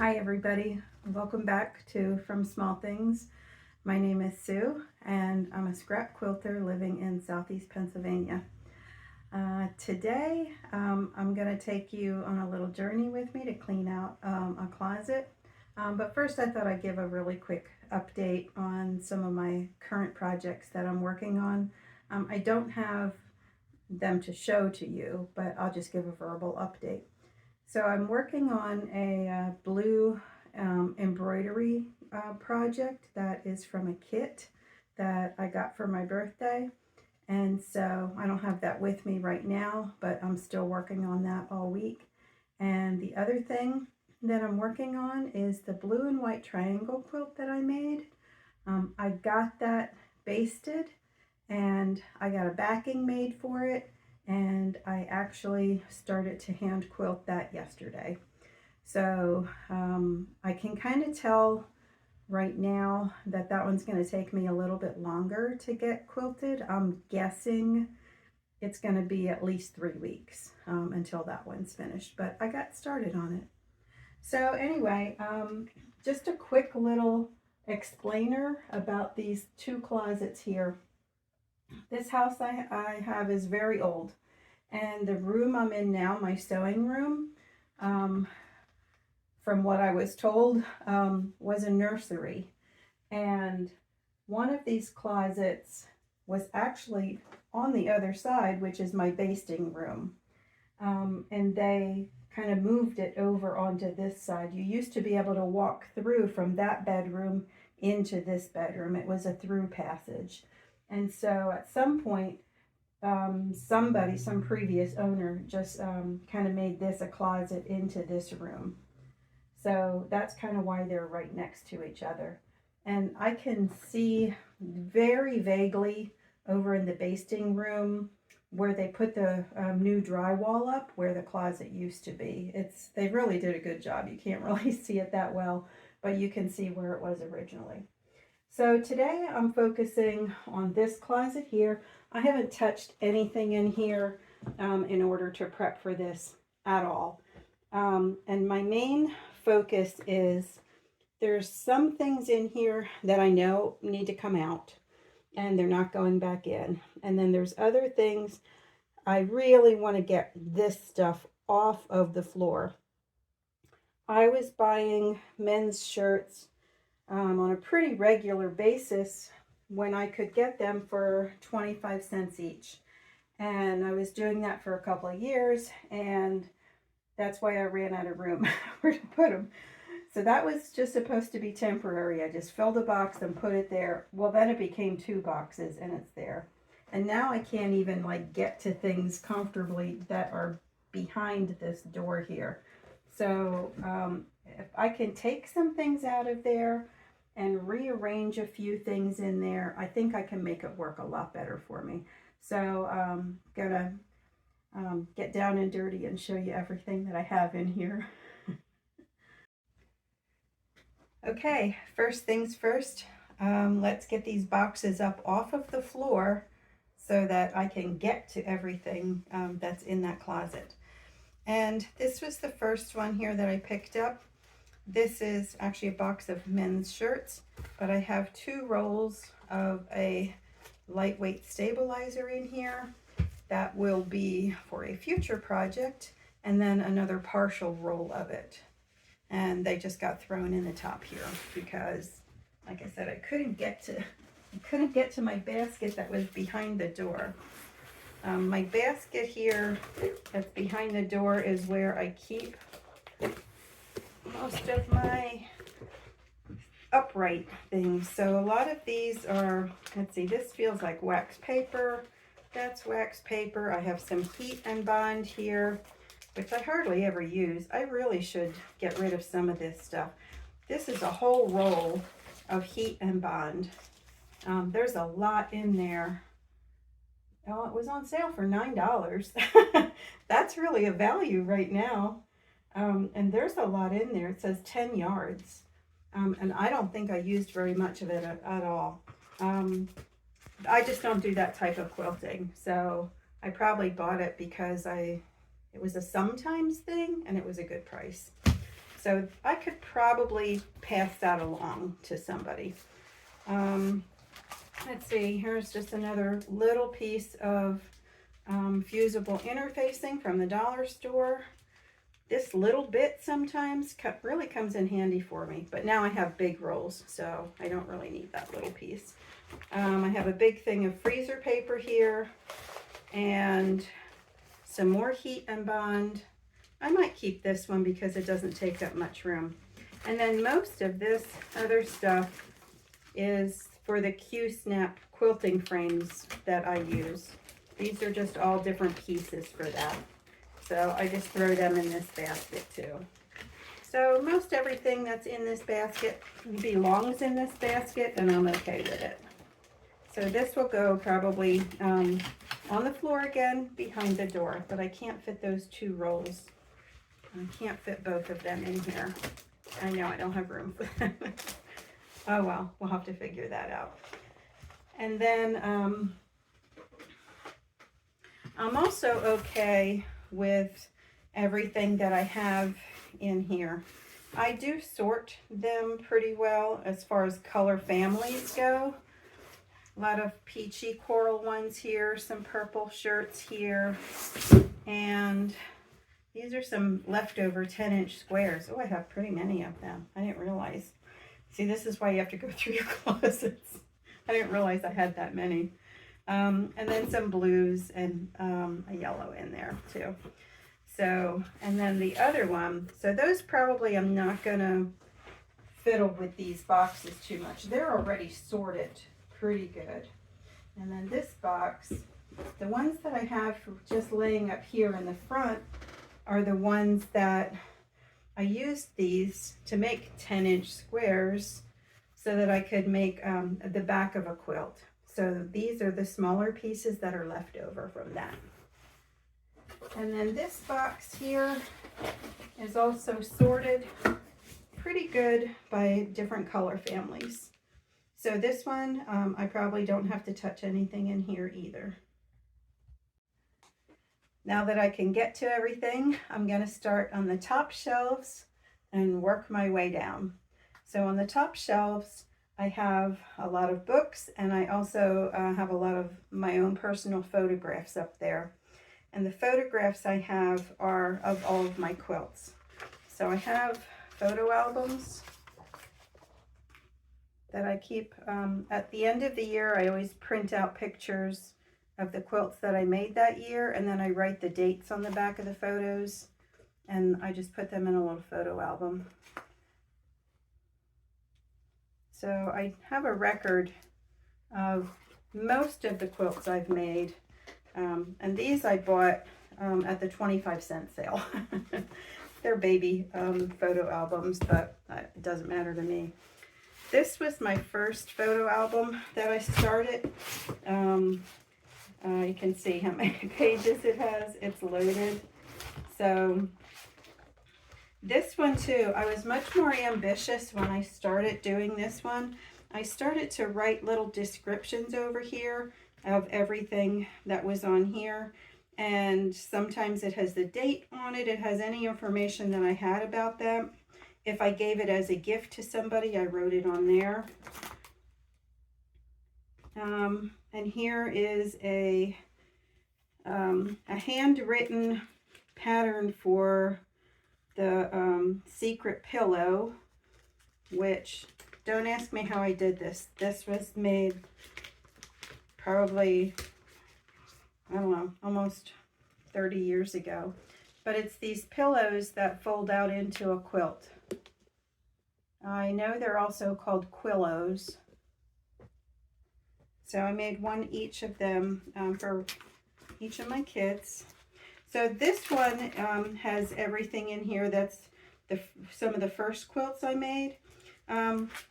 Hi everybody, welcome back to From Small Things. My name is Sue and I'm a scrap quilter living in Southeast Pennsylvania. Today I'm going to take you on a little journey with me to clean out a closet. But first I thought I'd give a really quick update on some of my current projects that I'm working on. I don't have them to show to you, but I'll just give a verbal update. So I'm working on a blue embroidery project that is from a kit that I got for my birthday. And so I don't have that with me right now, but I'm still working on that all week. And the other thing that I'm working on is the blue and white triangle quilt that I made. I got that basted and I got a backing made for it. And I actually started to hand quilt that yesterday. So I can kind of tell right now that that one's going to take me a little bit longer to get quilted. I'm guessing it's going to be at least 3 weeks until that one's finished, but I got started on it. So anyway, just a quick little explainer about these two closets here. This house I have is very old, and the room I'm in now, my sewing room, from what I was told, was a nursery. And one of these closets was actually on the other side, which is my basting room. And they kind of moved it over onto this side. You used to be able to walk through from that bedroom into this bedroom. It was a through passage. And so at some point, some previous owner just kind of made this a closet into this room. So that's kind of why they're right next to each other. And I can see very vaguely over in the basting room where they put the new drywall up where the closet used to be. They really did a good job. You can't really see it that well, but you can see where it was originally. So today I'm focusing on this closet here. I haven't touched anything in here in order to prep for this at all. And my main focus is there's some things in here that I know need to come out and they're not going back in. And then there's other things I really want to get this stuff off of the floor. I was buying men's shirts on a pretty regular basis when I could get them for 25 cents each. And I was doing that for a couple of years, and that's why I ran out of room where to put them. So that was just supposed to be temporary. I just filled a box and put it there. Well, then it became 2 boxes and it's there. And now I can't even get to things comfortably that are behind this door here. So if I can take some things out of there and rearrange a few things in there, I think I can make it work a lot better for me. So I'm gonna get down and dirty and show you everything that I have in here. Okay, first things first, let's get these boxes up off of the floor so that I can get to everything that's in that closet. And this was the first one here that I picked up. This is actually a box of men's shirts, but I have 2 rolls of a lightweight stabilizer in here. That will be for a future project, and then another partial roll of it. And they just got thrown in the top here because, like I said, I couldn't get to my basket that was behind the door. My basket here that's behind the door is where I keep most of my upright things. So a lot of these are, let's see, this feels like wax paper. That's wax paper. I have some heat and bond here, which I hardly ever use. I really should get rid of some of this stuff. This is a whole roll of heat and bond. There's a lot in there. Oh, it was on sale for $9. That's really a value right now. And there's a lot in there. It says 10 yards. And I don't think I used very much of it at all. I just don't do that type of quilting. So I probably bought it because it was a sometimes thing and it was a good price. So I could probably pass that along to somebody. Let's see, here's just another little piece of fusible interfacing from the dollar store. This little bit sometimes really comes in handy for me, but now I have big rolls, so I don't really need that little piece. I have a big thing of freezer paper here and some more heat and bond. I might keep this one because it doesn't take up much room. And then most of this other stuff is for the Q-snap quilting frames that I use. These are just all different pieces for that. So I just throw them in this basket too. So most everything that's in this basket belongs in this basket, and I'm okay with it. So this will go probably on the floor again behind the door, but I can't fit those two rolls. I can't fit both of them in here. I know I don't have room for them. Oh well, we'll have to figure that out. And then I'm also okay with everything that I have in here. I do sort them pretty well as far as color families go. A lot of peachy coral ones here, some purple shirts here, and these are some leftover 10-inch squares. Oh, I have pretty many of them. I didn't realize. See, this is why you have to go through your closets. I didn't realize I had that many. And then some blues and a yellow in there too. So, and then the other one, so those probably I'm not gonna fiddle with these boxes too much. They're already sorted pretty good. And then this box, the ones that I have just laying up here in the front are the ones that I used these to make 10-inch squares so that I could make the back of a quilt. So these are the smaller pieces that are left over from that. And then this box here is also sorted pretty good by different color families. So this one, I probably don't have to touch anything in here either. Now that I can get to everything, I'm going to start on the top shelves and work my way down. So on the top shelves, I have a lot of books, and I also have a lot of my own personal photographs up there. And the photographs I have are of all of my quilts. So I have photo albums that I keep. At the end of the year, I always print out pictures of the quilts that I made that year, and then I write the dates on the back of the photos, and I just put them in a little photo album. So I have a record of most of the quilts I've made, and these I bought at the 25-cent sale. They're baby photo albums, but it doesn't matter to me. This was my first photo album that I started. You can see how many pages it has. It's loaded. So this one too, I was much more ambitious when I started doing this one. I started to write little descriptions over here of everything that was on here. And sometimes it has the date on it. It has any information that I had about them. If I gave it as a gift to somebody, I wrote it on there. And here is a handwritten pattern for the secret pillow, which, don't ask me how I did this. This was made probably, I don't know, almost 30 years ago. But it's these pillows that fold out into a quilt. I know they're also called quillos. So I made one each of them for each of my kids. So this one has everything in here. That's some of the first quilts I made.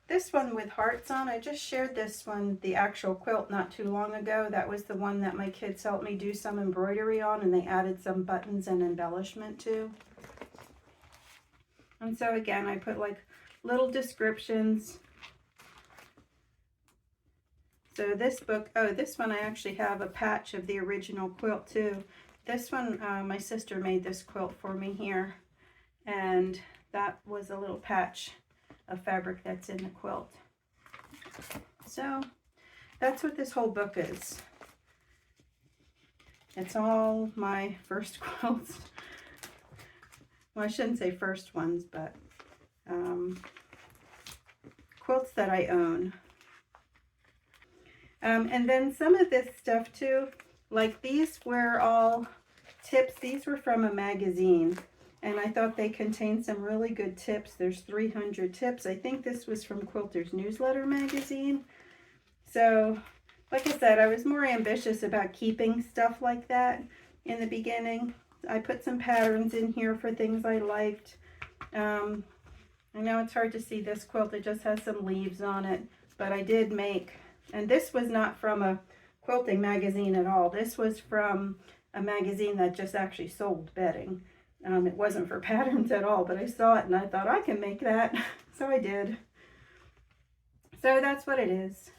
This one with hearts on, I just shared this one, the actual quilt, not too long ago. That was the one that my kids helped me do some embroidery on, and they added some buttons and embellishment to. And so again, I put like little descriptions. So this book, oh, this one I actually have a patch of the original quilt too. This one, my sister made this quilt for me here. And that was a little patch of fabric that's in the quilt. So that's what this whole book is. It's all my first quilts. Well, I shouldn't say first ones, but quilts that I own. And then some of this stuff too, like these were all tips. These were from a magazine, and I thought they contained some really good tips. There's 300 tips. I think this was from Quilter's Newsletter magazine. So, like I said, I was more ambitious about keeping stuff like that in the beginning. I put some patterns in here for things I liked. I know it's hard to see this quilt. It just has some leaves on it, but I did make, and this was not from a quilting magazine at all. This was from a magazine that just actually sold bedding. It wasn't for patterns at all, but I saw it and I thought I can make that. So I did. So that's what it is.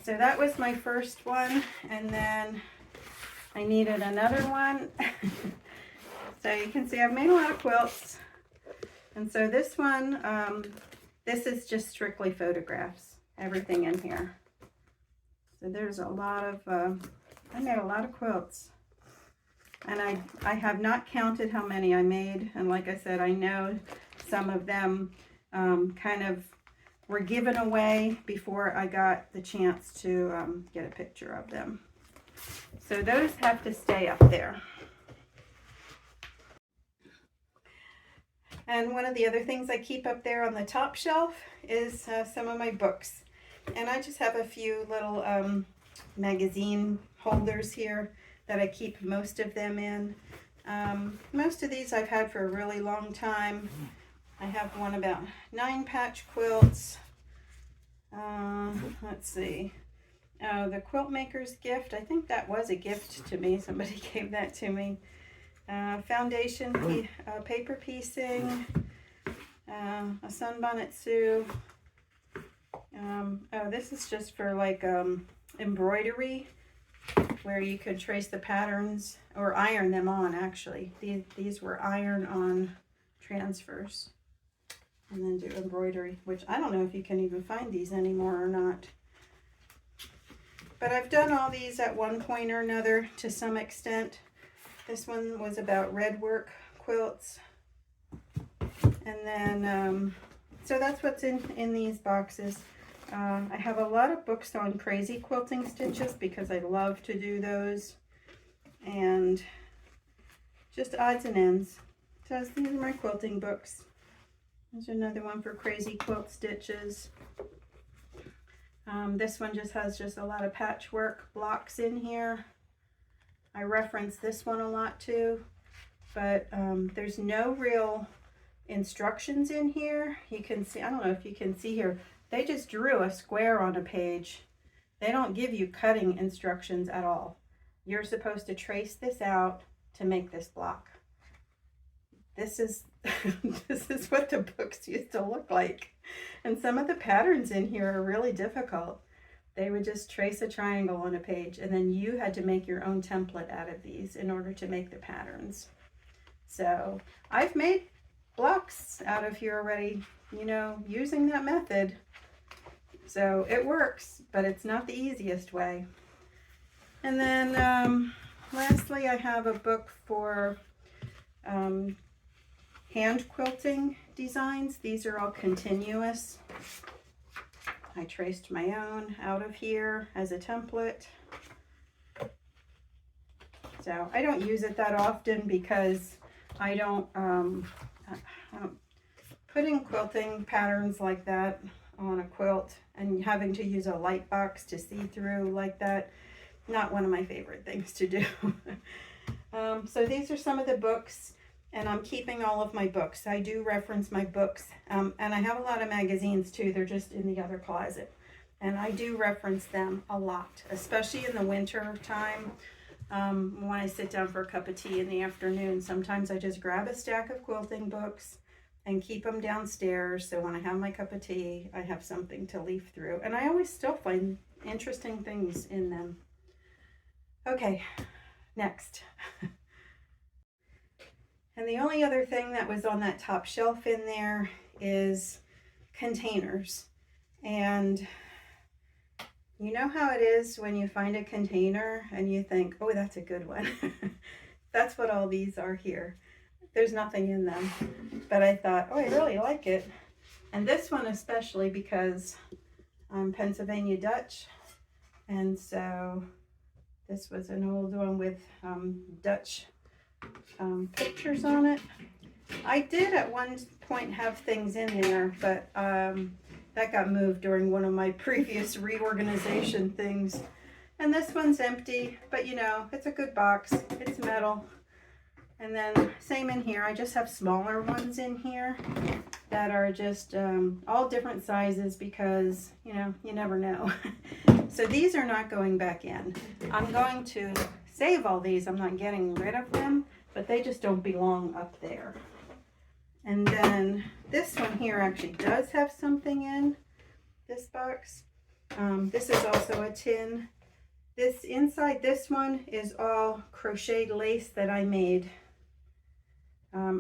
So that was my first one, and then I needed another one. So you can see I've made a lot of quilts. And so this one, this is just strictly photographs, everything in here. So there's a lot of, I made a lot of quilts. And I have not counted how many I made. And like I said, I know some of them kind of were given away before I got the chance to get a picture of them. So those have to stay up there. And one of the other things I keep up there on the top shelf is some of my books. And I just have a few little magazine holders here that I keep most of them in. Most of these I've had for a really long time. I have one about 9 patch quilts. Let's see. Oh, the Quilt Maker's Gift. I think that was a gift to me. Somebody gave that to me. Foundation paper piecing. A Sunbonnet Sue. Oh, this is just for like embroidery, where you could trace the patterns or iron them on. Actually, these were iron-on transfers, and then do embroidery, which I don't know if you can even find these anymore or not. But I've done all these at one point or another to some extent. This one was about red work quilts. And then, so that's what's in these boxes. I have a lot of books on crazy quilting stitches because I love to do those. And just odds and ends. So these are my quilting books. There's another one for crazy quilt stitches. This one just has a lot of patchwork blocks in here. I reference this one a lot too, but there's no real instructions in here. You can see, I don't know if you can see here, they just drew a square on a page. They don't give you cutting instructions at all. You're supposed to trace this out to make this block. This is this is what the books used to look like. And some of the patterns in here are really difficult. They would just trace a triangle on a page, and then you had to make your own template out of these in order to make the patterns. So I've made blocks out of here already, you know, using that method. So it works, but it's not the easiest way. And then lastly, I have a book for hand quilting designs. These are all continuous. I traced my own out of here as a template. So I don't use it that often because I don't putting quilting patterns like that on a quilt and having to use a light box to see through like that, not one of my favorite things to do. So these are some of the books, and I'm keeping all of my books. I do reference my books, and I have a lot of magazines too. They're just in the other closet, and I do reference them a lot, especially in the winter time. When I sit down for a cup of tea in the afternoon, sometimes I just grab a stack of quilting books and keep them downstairs, so when I have my cup of tea, I have something to leaf through. And I always still find interesting things in them. Okay, next. And the only other thing that was on that top shelf in there is containers. And you know how it is when you find a container and you think, oh, that's a good one. That's what all these are here. There's nothing in them. But I thought, oh, I really like it. And this one especially because I'm Pennsylvania Dutch. And so this was an old one with Dutch pictures on it. I did at one point have things in there, but that got moved during one of my previous reorganization things. And this one's empty, but you know, it's a good box. It's metal. And then same in here. I just have smaller ones in here that are just all different sizes because, you know, you never know. So these are not going back in. I'm going to save all these. I'm not getting rid of them, but they just don't belong up there. And then this one here actually does have something in this box. This is also a tin. This inside this one is all crocheted lace that I made.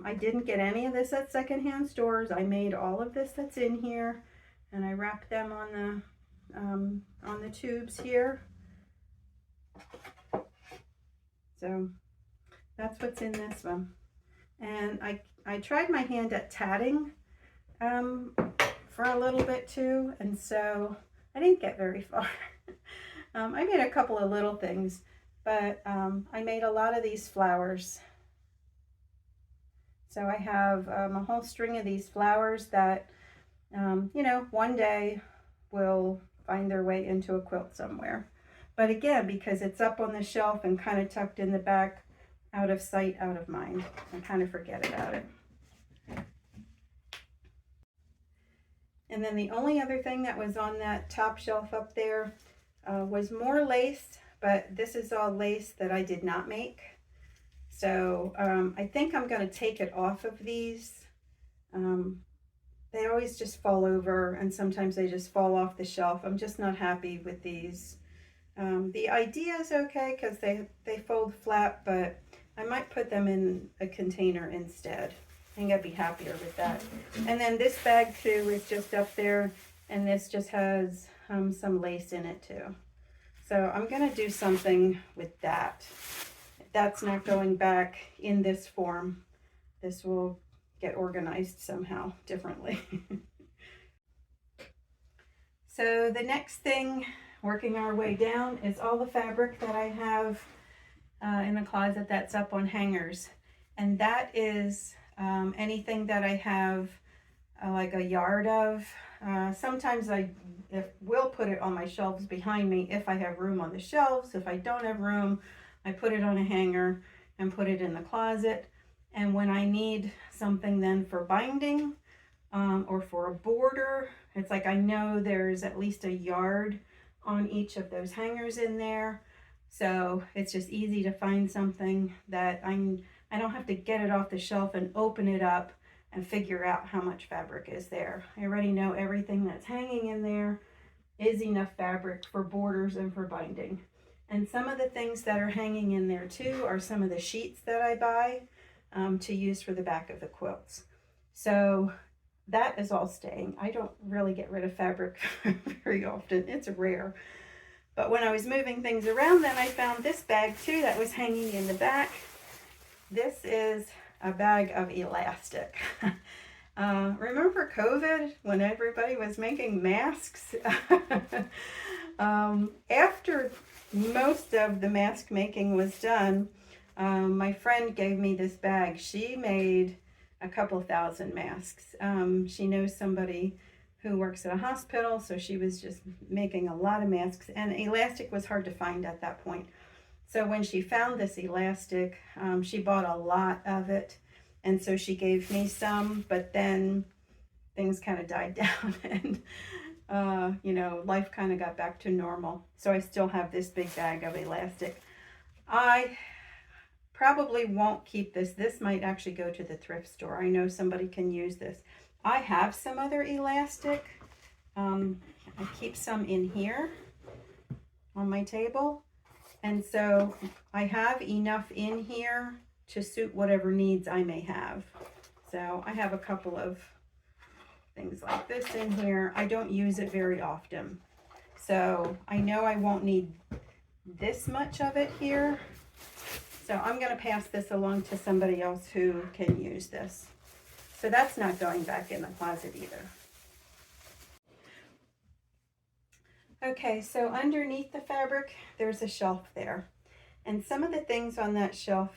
I didn't get any of this at secondhand stores. I made all of this that's in here, and I wrapped them on the tubes here. So that's what's in this one. And I tried my hand at tatting for a little bit too, and so I didn't get very far. I made a couple of little things, but I made a lot of these flowers. So I have a whole string of these flowers that, you know, one day will find their way into a quilt somewhere. But again, because it's up on the shelf and kind of tucked in the back, out of sight, out of mind, I kind of forget about it. And then the only other thing that was on that top shelf up there was more lace, but this is all lace that I did not make. So I think I'm going to take it off of these. They always just fall over, and sometimes they just fall off the shelf. I'm just not happy with these. The idea is okay because they fold flat, but I might put them in a container instead. I think I'd be happier with that. And then this bag too is just up there, and this just has some lace in it too. So I'm going to do something with that. That's not going back in this form. This will get organized somehow differently. So the next thing, working our way down, is all the fabric that I have in the closet that's up on hangers. And that is anything that I have like a yard of. Sometimes I will put it on my shelves behind me if I have room on the shelves. If I don't have room, I put it on a hanger and put it in the closet. And when I need something then for binding or for a border, it's like I know there's at least a yard on each of those hangers in there. So it's just easy to find something that I don't have to get it off the shelf and open it up and figure out how much fabric is there. I already know everything that's hanging in there is enough fabric for borders and for binding. And some of the things that are hanging in there too are some of the sheets that I buy to use for the back of the quilts. So that is all staying. I don't really get rid of fabric very often. It's rare. But when I was moving things around, then I found this bag too that was hanging in the back. This is a bag of elastic. Remember COVID when everybody was making masks? After most of the mask making was done, my friend gave me this bag. She made a couple thousand masks. She knows somebody who works at a hospital, so she was just making a lot of masks, and elastic was hard to find at that point. So when she found this elastic, she bought a lot of it, and so she gave me some, but then things kind of died down, and you know, life kind of got back to normal. So I still have this big bag of elastic. I probably won't keep this. This might actually go to the thrift store. I know somebody can use this. I have some other elastic. I keep some in here on my table. And so I have enough in here to suit whatever needs I may have. So I have a couple of things like this in here. I don't use it very often. So I know I won't need this much of it here. So I'm going to pass this along to somebody else who can use this. So that's not going back in the closet either. Okay, so underneath the fabric, there's a shelf there. And some of the things on that shelf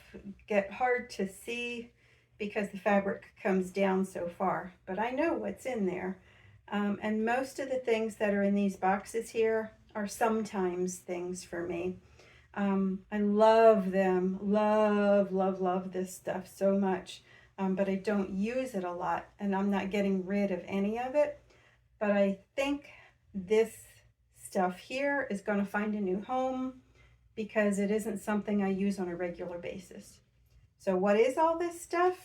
get hard to see because the fabric comes down so far. But I know what's in there. And most of the things that are in these boxes here are sometimes things for me. I love them. Love, love, love this stuff so much. But I don't use it a lot. And I'm not getting rid of any of it. But I think this stuff here is going to find a new home because it isn't something I use on a regular basis. So what is all this stuff?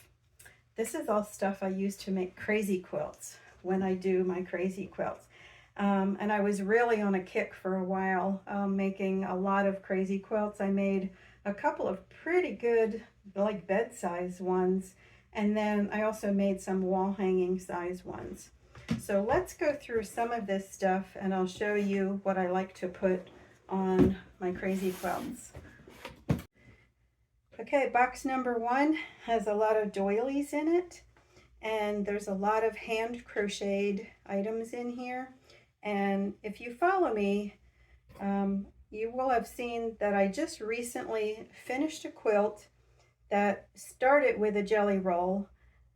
This is all stuff I use to make crazy quilts when I do my crazy quilts. And I was really on a kick for a while, making a lot of crazy quilts. I made a couple of pretty good, like bed size ones. And then I also made some wall hanging size ones. So let's go through some of this stuff and I'll show you what I like to put on my crazy quilts. Okay, box number 1 has a lot of doilies in it, and there's a lot of hand crocheted items in here. And if you follow me, you will have seen that I just recently finished a quilt that started with a jelly roll,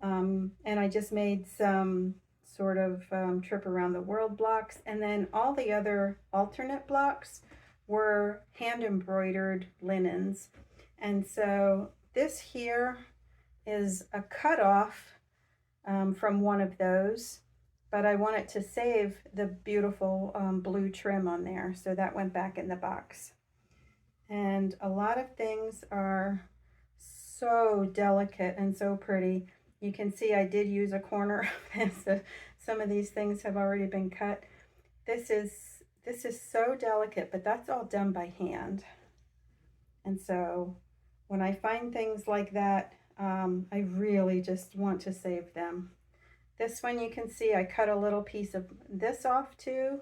and I just made some sort of trip around the world blocks, and then all the other alternate blocks were hand embroidered linens. And so this here is a cutoff from one of those, but I wanted to save the beautiful blue trim on there, so that went back in the box. And a lot of things are so delicate and so pretty. You can see I did use a corner of this. Some of these things have already been cut. This is so delicate, but that's all done by hand. And so when I find things like that, I really just want to save them. This one you can see I cut a little piece of this off too,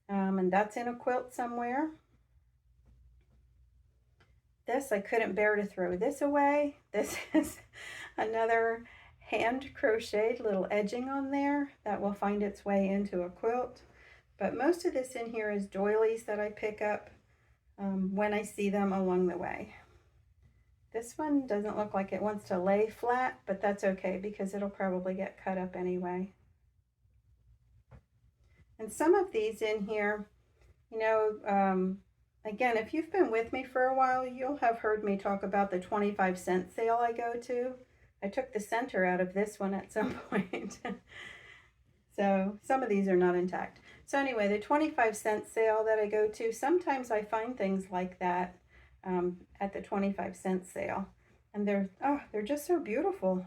and that's in a quilt somewhere. This, I couldn't bear to throw this away. This is another hand crocheted little edging on there that will find its way into a quilt. But most of this in here is doilies that I pick up when I see them along the way. This one doesn't look like it wants to lay flat, but that's okay because it'll probably get cut up anyway. And some of these in here, you know, again, if you've been with me for a while, you'll have heard me talk about the 25-cent sale I go to. I took the center out of this one at some point. So some of these are not intact. So anyway, the 25-cent sale that I go to, sometimes I find things like that at the 25-cent sale. And they're just so beautiful.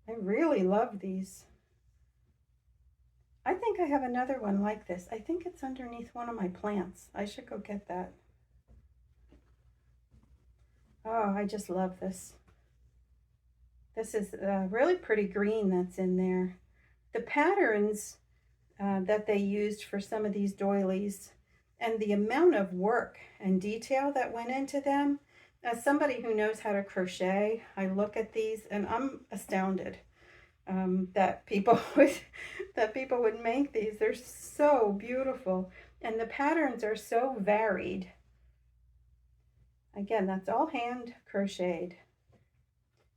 I really love these. I think I have another one like this. I think it's underneath one of my plants. I should go get that. Oh, I just love this. This is a really pretty green that's in there. The patterns that they used for some of these doilies and the amount of work and detail that went into them. As somebody who knows how to crochet, I look at these and I'm astounded that people would make these. They're so beautiful and the patterns are so varied. Again, that's all hand crocheted.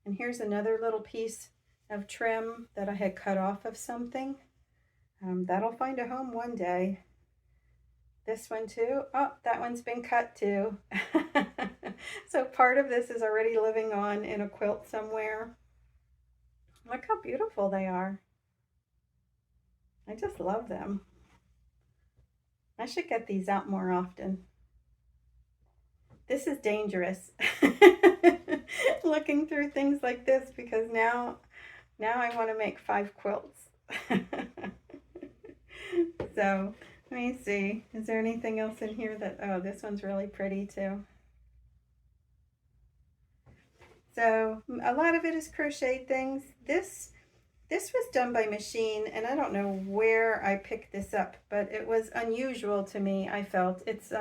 And here's another little piece of trim that I had cut off of something. That'll find a home one day. This one too. Oh, that one's been cut too. So part of this is already living on in a quilt somewhere. Look how beautiful they are. I just love them. I should get these out more often. This is dangerous. Looking through things like this because now I want to make 5 quilts. So let me see. Is there anything else in here that, oh, this one's really pretty too. So a lot of it is crochet things. This was done by machine, and I don't know where I picked this up, but it was unusual to me. I felt it's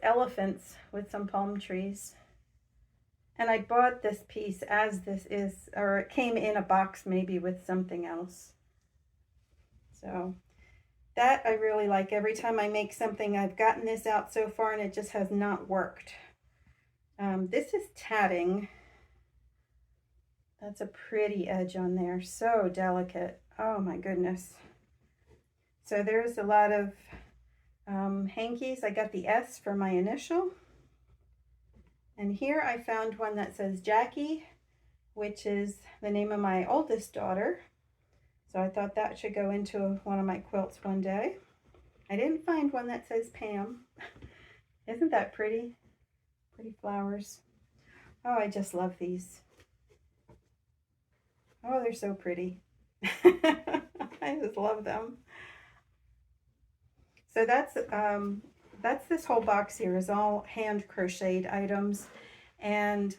elephants with some palm trees. And I bought this piece as this is, or it came in a box maybe with something else. So that I really like. Every time I make something, I've gotten this out so far and it just has not worked. This is tatting. That's a pretty edge on there, so delicate. Oh my goodness. So there's a lot of hankies. I got the S for my initial. And here I found one that says Jackie, which is the name of my oldest daughter. So I thought that should go into one of my quilts one day. I didn't find one that says Pam. Isn't that pretty? Pretty flowers. Oh, I just love these. Oh, they're so pretty. I just love them. So that's this whole box here is all hand crocheted items. And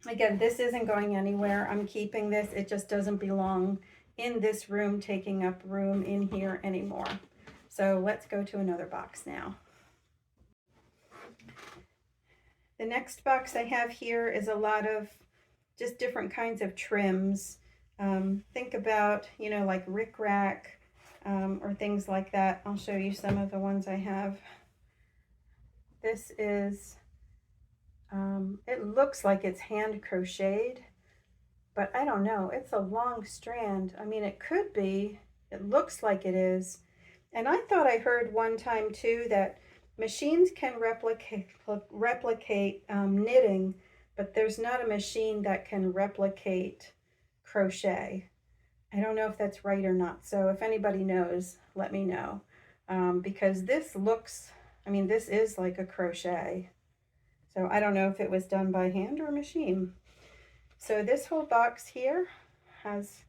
again, this isn't going anywhere. I'm keeping this. It just doesn't belong in this room, taking up room in here anymore. So let's go to another box now. The next box I have here is a lot of just different kinds of trims. Think about, you know, like rickrack or things like that. I'll show you some of the ones I have. This is, it looks like it's hand crocheted, but I don't know. It's a long strand. I mean, it could be. It looks like it is. And I thought I heard one time too that machines can replicate knitting, but there's not a machine that can replicate crochet. I don't know if that's right or not. So if anybody knows, let me know. Because this looks, I mean, this is like a crochet. So I don't know if it was done by hand or machine. So this whole box here has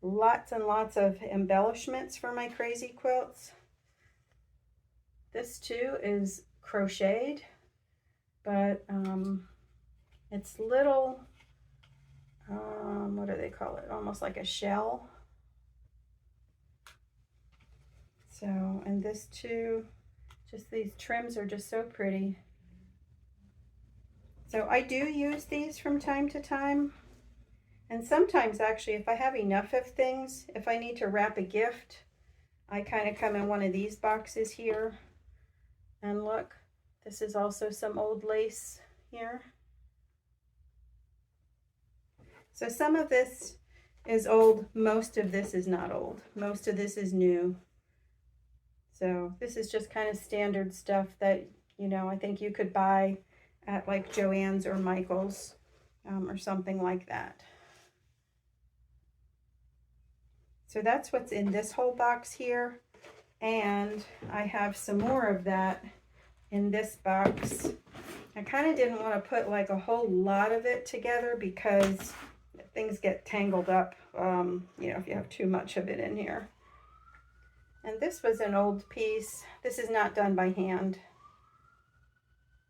lots and lots of embellishments for my crazy quilts. This too is crocheted, but it's little, what do they call it? Almost like a shell. So, and this too, just these trims are just so pretty. So I do use these from time to time. And sometimes actually, if I have enough of things, if I need to wrap a gift, I kind of come in one of these boxes here. And look, this is also some old lace here. So some of this is old. Most of this is not old. Most of this is new. So this is just kind of standard stuff that, you know, I think you could buy at like Joann's or Michael's or something like that. So that's what's in this whole box here. And I have some more of that in this box. I kind of didn't want to put like a whole lot of it together because things get tangled up, you know, if you have too much of it in here. And this was an old piece. This is not done by hand,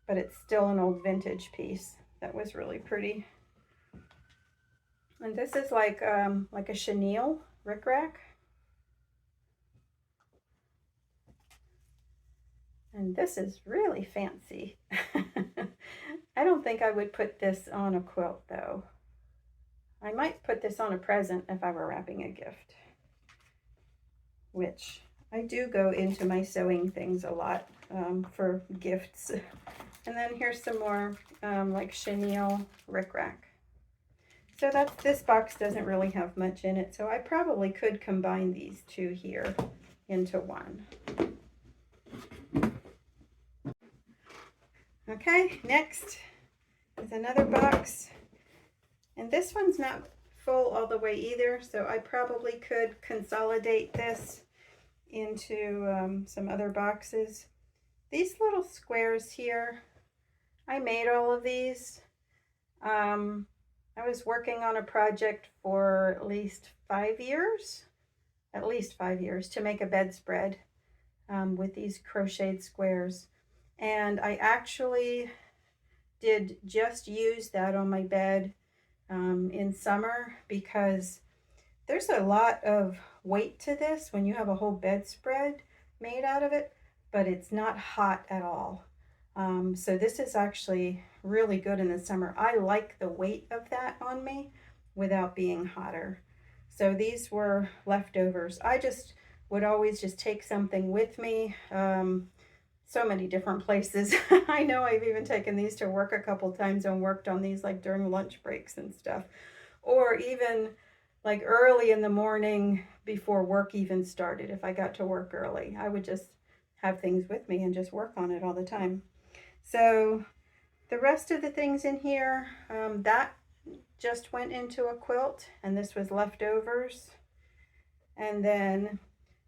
but it's still an old vintage piece that was really pretty. And this is like a chenille rickrack. And this is really fancy. I don't think I would put this on a quilt though. I might put this on a present if I were wrapping a gift, which I do go into my sewing things a lot for gifts. And then here's some more like chenille rickrack. So this box doesn't really have much in it, so I probably could combine these two here into one. Okay, next is another box. And this one's not full all the way either, so I probably could consolidate this into some other boxes. These little squares here, I made all of these. I was working on a project for at least 5 years, to make a bedspread with these crocheted squares. And I actually did just use that on my bed in summer because there's a lot of weight to this when you have a whole bedspread made out of it, but it's not hot at all. So this is actually really good in the summer. I like the weight of that on me without being hotter. So these were leftovers. I just would always just take something with me. So many different places. I know I've even taken these to work a couple times and worked on these like during lunch breaks and stuff. Or even like early in the morning before work even started. If I got to work early, I would just have things with me and just work on it all the time. So the rest of the things in here, that just went into a quilt, and this was leftovers. And then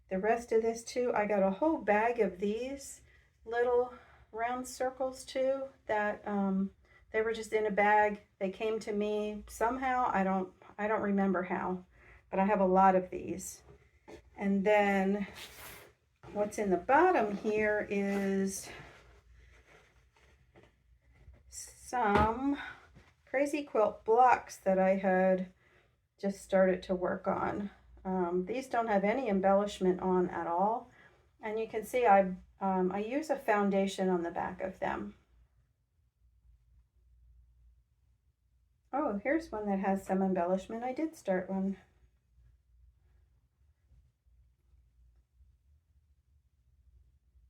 the rest of this too, I got a whole bag of these little round circles too that they were just in a bag. They came to me somehow. I don't remember how, but I have a lot of these. And then what's in the bottom here is some crazy quilt blocks that I had just started to work on. These don't have any embellishment on at all. And you can see I use a foundation on the back of them. Oh, here's one that has some embellishment. I did start one.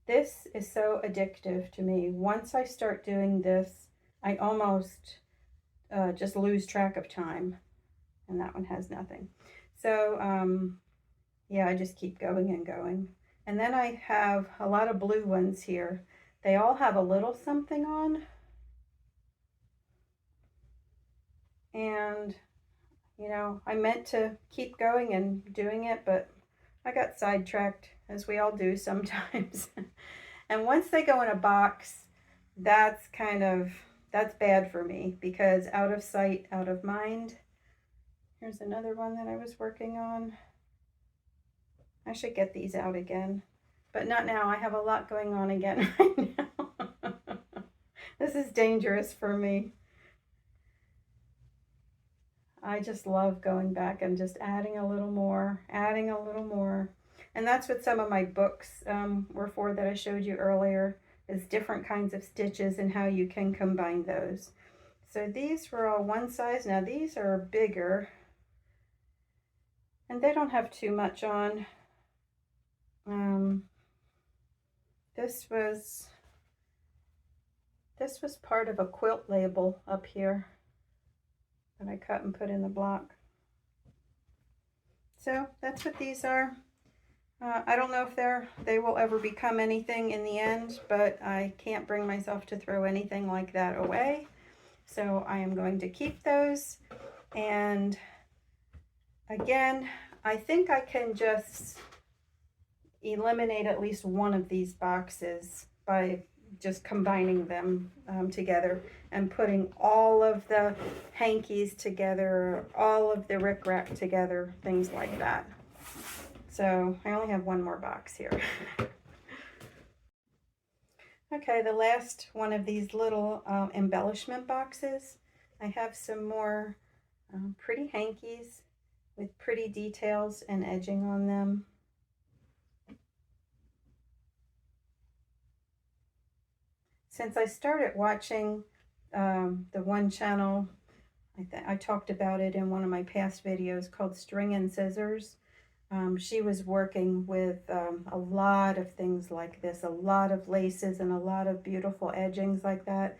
This is so addictive to me. Once I start doing this, I almost just lose track of time. And that one has nothing. So yeah, I just keep going and going. And then I have a lot of blue ones here. They all have a little something on. And, you know, I meant to keep going and doing it, but I got sidetracked, as we all do sometimes. And once they go in a box, that's bad for me, because out of sight, out of mind. Here's another one that I was working on. I should get these out again, but not now. I have a lot going on again right now. This is dangerous for me. I just love going back and just adding a little more, adding a little more. And that's what some of my books were for that I showed you earlier, is different kinds of stitches and how you can combine those. So these were all one size. Now these are bigger, and they don't have too much on. This was part of a quilt label up here that I cut and put in the block. So that's what these are. I don't know if they will ever become anything in the end, but I can't bring myself to throw anything like that away. So I am going to keep those. And again, I think I can just eliminate at least one of these boxes by just combining them together and putting all of the hankies together, all of the rickrack together, things like that. So I only have one more box here. Okay, the last one of these little embellishment boxes. I have some more pretty hankies with pretty details and edging on them. Since I started watching the one channel, I talked about it in one of my past videos, called String and Scissors. She was working with a lot of things like this, a lot of laces and a lot of beautiful edgings like that,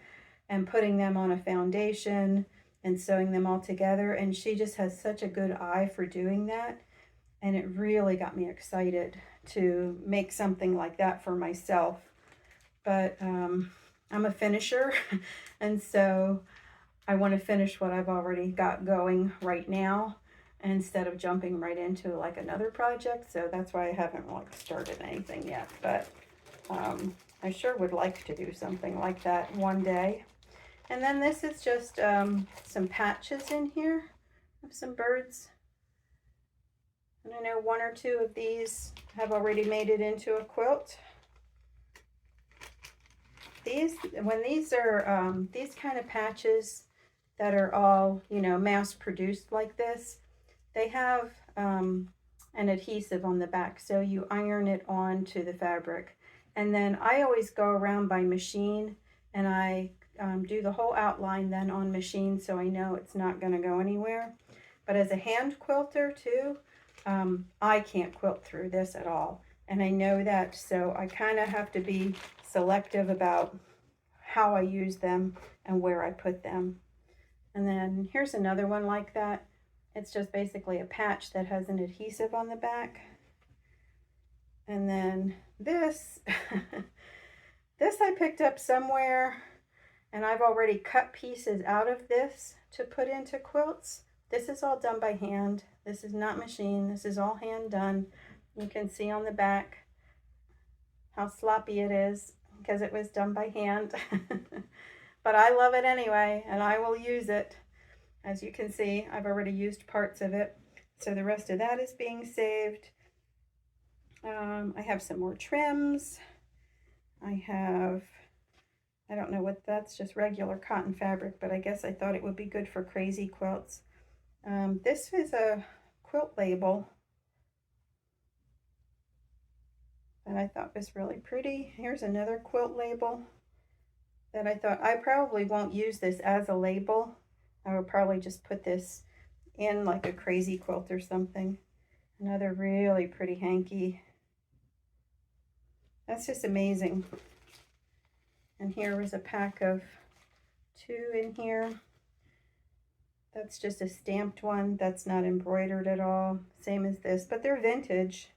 and putting them on a foundation and sewing them all together. And she just has such a good eye for doing that. And it really got me excited to make something like that for myself. But I'm a finisher, and so I want to finish what I've already got going right now instead of jumping right into like another project. So that's why I haven't like started anything yet, but I sure would like to do something like that one day. And then this is just some patches in here of some birds. And I know one or two of these have already made it into a quilt. when these are these kind of patches that are all, you know, mass produced like this, they have an adhesive on the back, so you iron it onto the fabric. And then I always go around by machine, and I do the whole outline then on machine, so I know it's not going to go anywhere. But as a hand quilter too, I can't quilt through this at all, and I know that, so I kind of have to be selective about how I use them and where I put them. And then here's another one like that. It's just basically a patch that has an adhesive on the back. And then this, this I picked up somewhere, and I've already cut pieces out of this to put into quilts. This is all done by hand. This is not machine. This is all hand done. You can see on the back how sloppy it is because it was done by hand. But I love it anyway, and I will use it. As you can see, I've already used parts of it, so the rest of that is being saved. I have some more trims. I don't know what that's, just regular cotton fabric, but I guess I thought it would be good for crazy quilts. This is a quilt label that I thought was really pretty. Here's another quilt label that I thought, I probably won't use this as a label. I would probably just put this in like a crazy quilt or something. Another really pretty hanky. That's just amazing. And here was a pack of 2 in here. That's just a stamped one. That's not embroidered at all. Same as this, but they're vintage.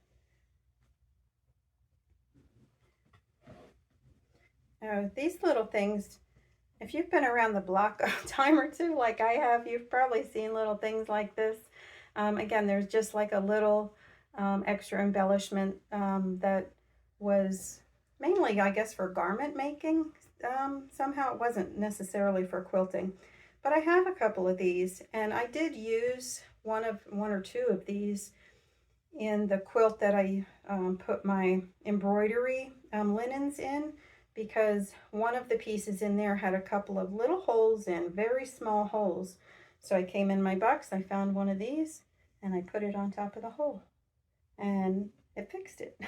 These little things, if you've been around the block a time or two like I have, you've probably seen little things like this. Again, there's just like a little extra embellishment that was mainly, I guess, for garment making. Somehow it wasn't necessarily for quilting. But I have a couple of these, and I did use one or two of these in the quilt that I put my embroidery linens in, because one of the pieces in there had a couple of little holes in, very small holes. So I came in my box, I found one of these, and I put it on top of the hole, and it fixed it.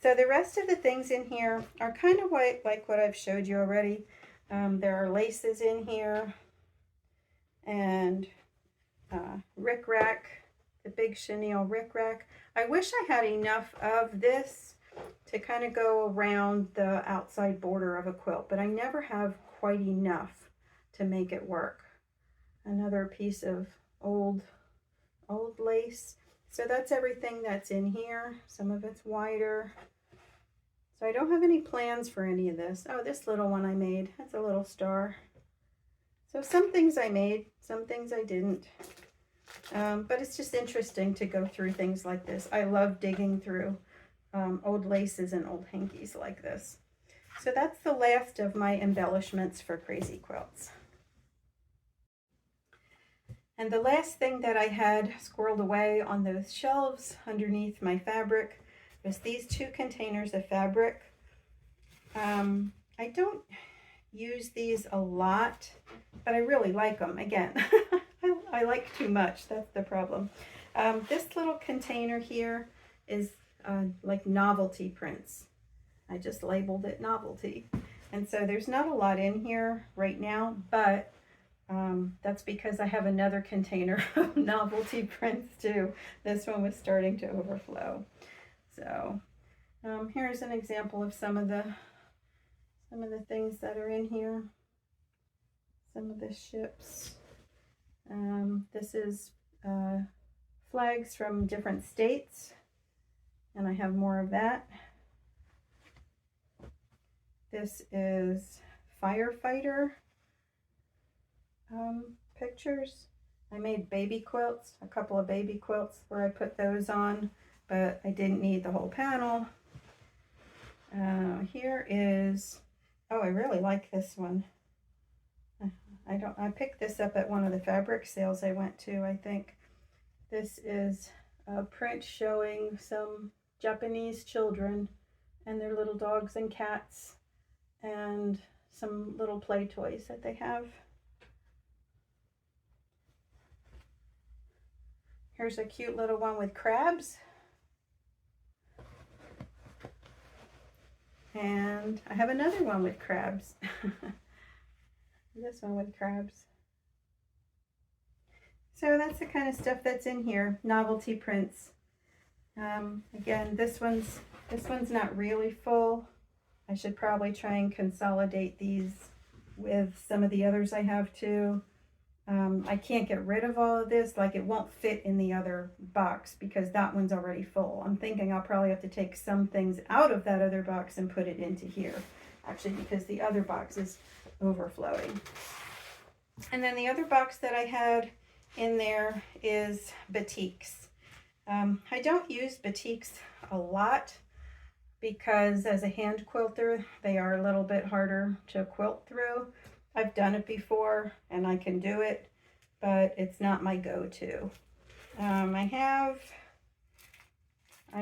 So the rest of the things in here are kind of like what I've showed you already. There are laces in here, and rickrack, the big chenille rickrack. I wish I had enough of this to kind of go around the outside border of a quilt, but I never have quite enough to make it work. Another piece of old lace. So that's everything that's in here. Some of it's wider. So I don't have any plans for any of this. Oh, this little one I made. That's a little star. So some things I made, some things I didn't. But it's just interesting to go through things like this. I love digging through old laces and old hankies like this. So that's the last of my embellishments for crazy quilts. And the last thing that I had squirreled away on those shelves underneath my fabric was these 2 containers of fabric. I don't use these a lot, but I really like them. Again, I like too much. That's the problem. This little container here is like novelty prints. I just labeled it novelty. And so there's not a lot in here right now, but that's because I have another container of novelty prints too. This one was starting to overflow. So here's an example of some of the things that are in here. Some of the ships. This is flags from different states, and I have more of that. This is firefighter pictures. I made baby quilts, a couple of baby quilts where I put those on, but I didn't need the whole panel. Here is, oh, I really like this one. I picked this up at one of the fabric sales I went to, I think. This is a print showing some Japanese children and their little dogs and cats, and some little play toys that they have. Here's a cute little one with crabs. And I have another one with crabs. This one with crabs. So that's the kind of stuff that's in here. Novelty prints. Again, this one's not really full. I should probably try and consolidate these with some of the others I have too. I can't get rid of all of this, like it won't fit in the other box because that one's already full. I'm thinking I'll probably have to take some things out of that other box and put it into here, actually, because the other box is overflowing. And then the other box that I had in there is batiks. I don't use batiks a lot because as a hand quilter, they are a little bit harder to quilt through. I've done it before and I can do it, but it's not my go-to. I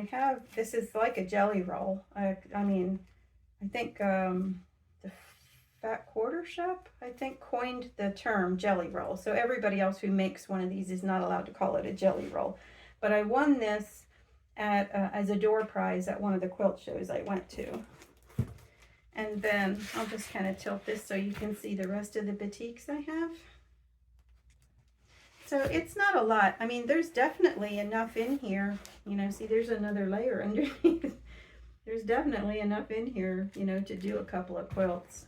have, this is like a jelly roll. I think the Fat Quarter Shop, I think, coined the term jelly roll. So everybody else who makes one of these is not allowed to call it a jelly roll. But I won this at as a door prize at one of the quilt shows I went to. And then I'll just kind of tilt this so you can see the rest of the batiks I have. So it's not a lot. I mean, there's definitely enough in here. You know, see, there's another layer underneath. There's definitely enough in here, you know, to do a couple of quilts.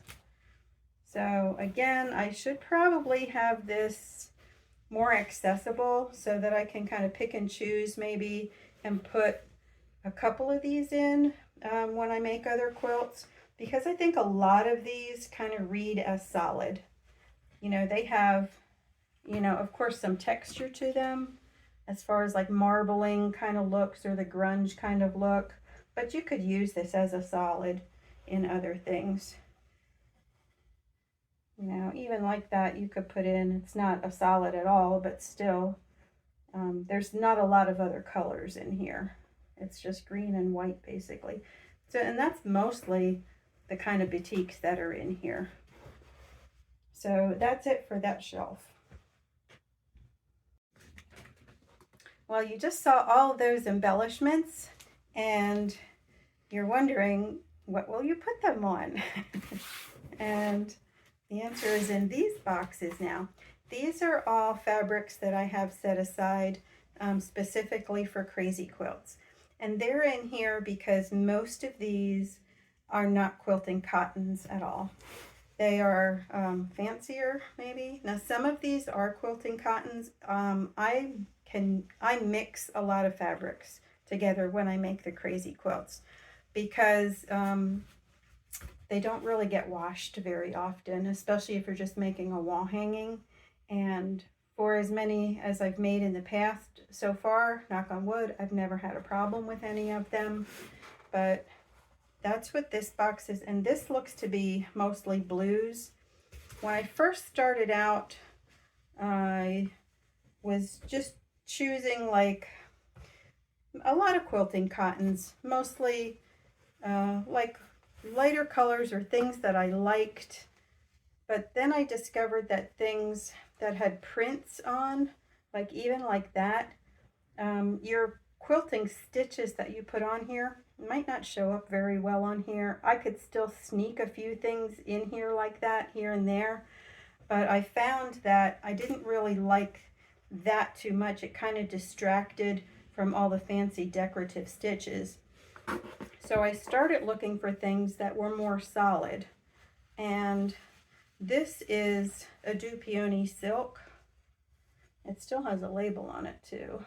So again, I should probably have this more accessible so that I can kind of pick and choose maybe and put a couple of these in when I make other quilts. Because I think a lot of these kind of read as solid. You know, they have, you know, of course, some texture to them as far as like marbling kind of looks or the grunge kind of look. But you could use this as a solid in other things. You know, even like that you could put in, it's not a solid at all, but still, there's not a lot of other colors in here. It's just green and white basically. So, and that's mostly the kind of batiks that are in here. So that's it for that shelf. Well, you just saw all of those embellishments and you're wondering, what will you put them on? And the answer is in these boxes now. These are all fabrics that I have set aside specifically for crazy quilts. And they're in here because most of these are not quilting cottons at all. They are fancier, maybe. Now, some of these are quilting cottons. I mix a lot of fabrics together when I make the crazy quilts because they don't really get washed very often, especially if you're just making a wall hanging. And for as many as I've made in the past so far, knock on wood, I've never had a problem with any of them. But that's what this box is, and this looks to be mostly blues. When I first started out, I was just choosing like a lot of quilting cottons, mostly like lighter colors or things that I liked. But then I discovered that things that had prints on, like even like that, your quilting stitches that you put on here might not show up very well on here. I could still sneak a few things in here like that here and there, but I found that I didn't really like that too much. It kind of distracted from all the fancy decorative stitches. So I started looking for things that were more solid, and this is a Dupioni silk. It still has a label on it too.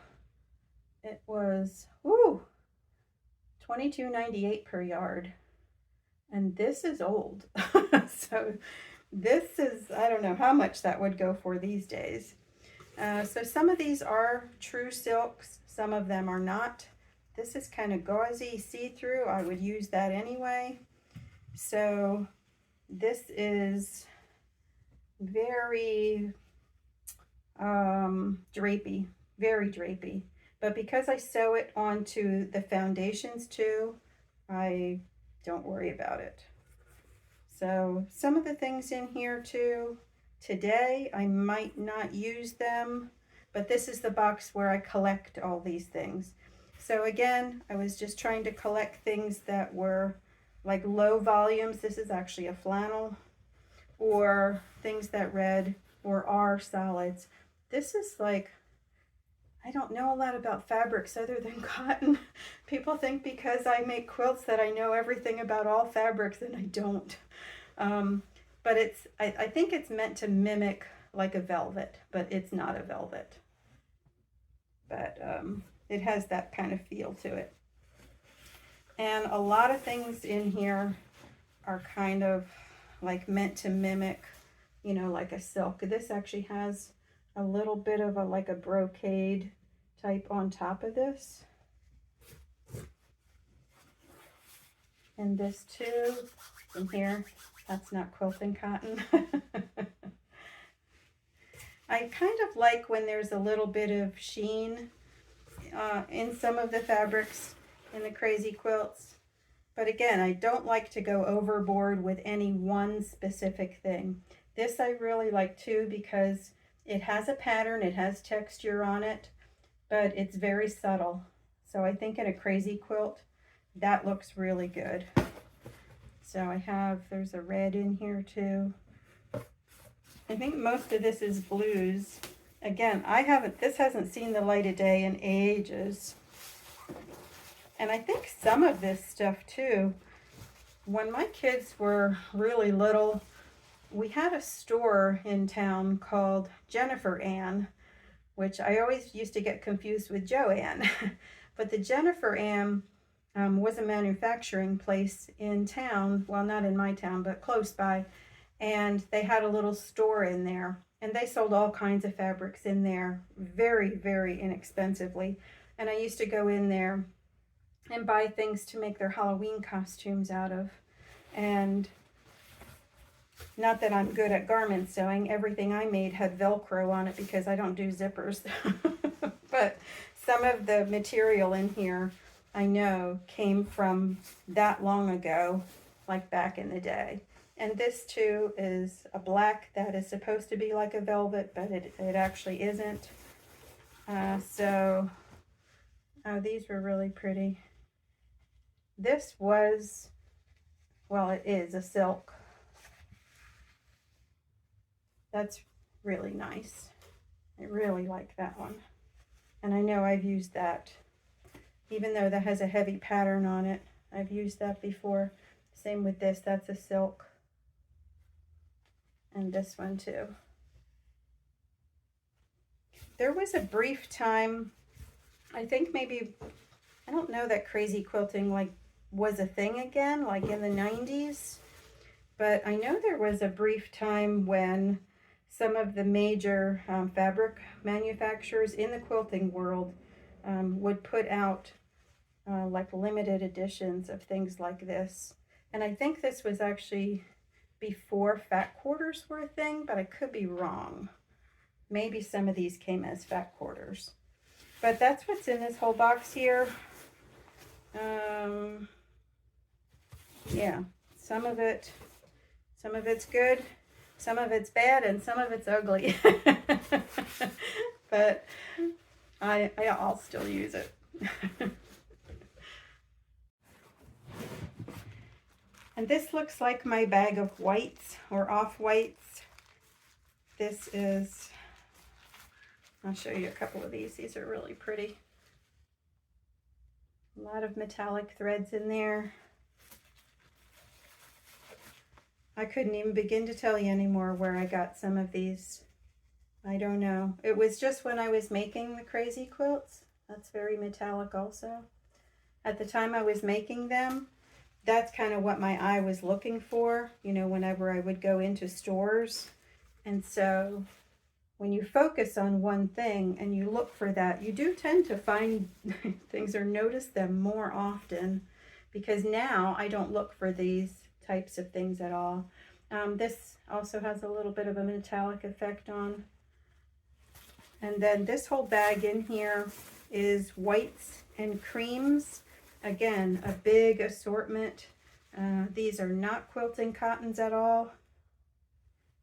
It was, woo, $22.98 per yard. And this is old. So this is, I don't know how much that would go for these days. So some of these are true silks. Some of them are not. This is kind of gauzy, see-through. I would use that anyway. So this is very drapey, very drapey. But because I sew it onto the foundations too, I don't worry about it. So some of the things in here too, today I might not use them, but this is the box where I collect all these things. So again, I was just trying to collect things that were like low volumes. This is actually a flannel, or things that read or are solids. This is like, I don't know a lot about fabrics other than cotton. People think because I make quilts that I know everything about all fabrics, and I don't. But I think it's meant to mimic like a velvet, but it's not a velvet. But it has that kind of feel to it. And a lot of things in here are kind of like meant to mimic, you know, like a silk. This actually has a little bit of like a brocade type on top of this. And this too, in here, that's not quilting cotton. I kind of like when there's a little bit of sheen in some of the fabrics in the crazy quilts. But again, I don't like to go overboard with any one specific thing. This I really like too because it has a pattern, it has texture on it, but it's very subtle. So I think in a crazy quilt, that looks really good. So I have, there's a red in here too. I think most of this is blues. Again, this hasn't seen the light of day in ages. And I think some of this stuff too, when my kids were really little, we had a store in town called Jennifer Ann, which I always used to get confused with Joanne. But the Jennifer Ann was a manufacturing place in town, well, not in my town, but close by. And they had a little store in there, and they sold all kinds of fabrics in there very, very inexpensively. And I used to go in there and buy things to make their Halloween costumes out of. And not that I'm good at garment sewing, everything I made had Velcro on it because I don't do zippers. But some of the material in here I know came from that long ago, like back in the day. And this too is a black that is supposed to be like a velvet, but it actually isn't. Oh, these were really pretty. This was, well, it is a silk. That's really nice. I really like that one. And I know I've used that. Even though that has a heavy pattern on it, I've used that before. Same with this, that's a silk. And this one too. There was a brief time, I think maybe, I don't know that crazy quilting like was a thing again, like in the 90s. But I know there was a brief time when some of the major fabric manufacturers in the quilting world would put out like limited editions of things like this. And I think this was actually before fat quarters were a thing, but I could be wrong. Maybe some of these came as fat quarters. But that's what's in this whole box here. Yeah, some of it's good, some of it's bad, and some of it's ugly. But I'll still use it. And this looks like my bag of whites or off-whites. This is, I'll show you a couple of these. These are really pretty. A lot of metallic threads in there. I couldn't even begin to tell you anymore where I got some of these. I don't know. It was just when I was making the crazy quilts. That's very metallic also. At the time I was making them, that's kind of what my eye was looking for, you know, whenever I would go into stores. And so when you focus on one thing and you look for that, you do tend to find things or notice them more often, because now I don't look for these types of things at all. This also has a little bit of a metallic effect on. And then this whole bag in here is whites and creams. Again, a big assortment. These are not quilting cottons at all,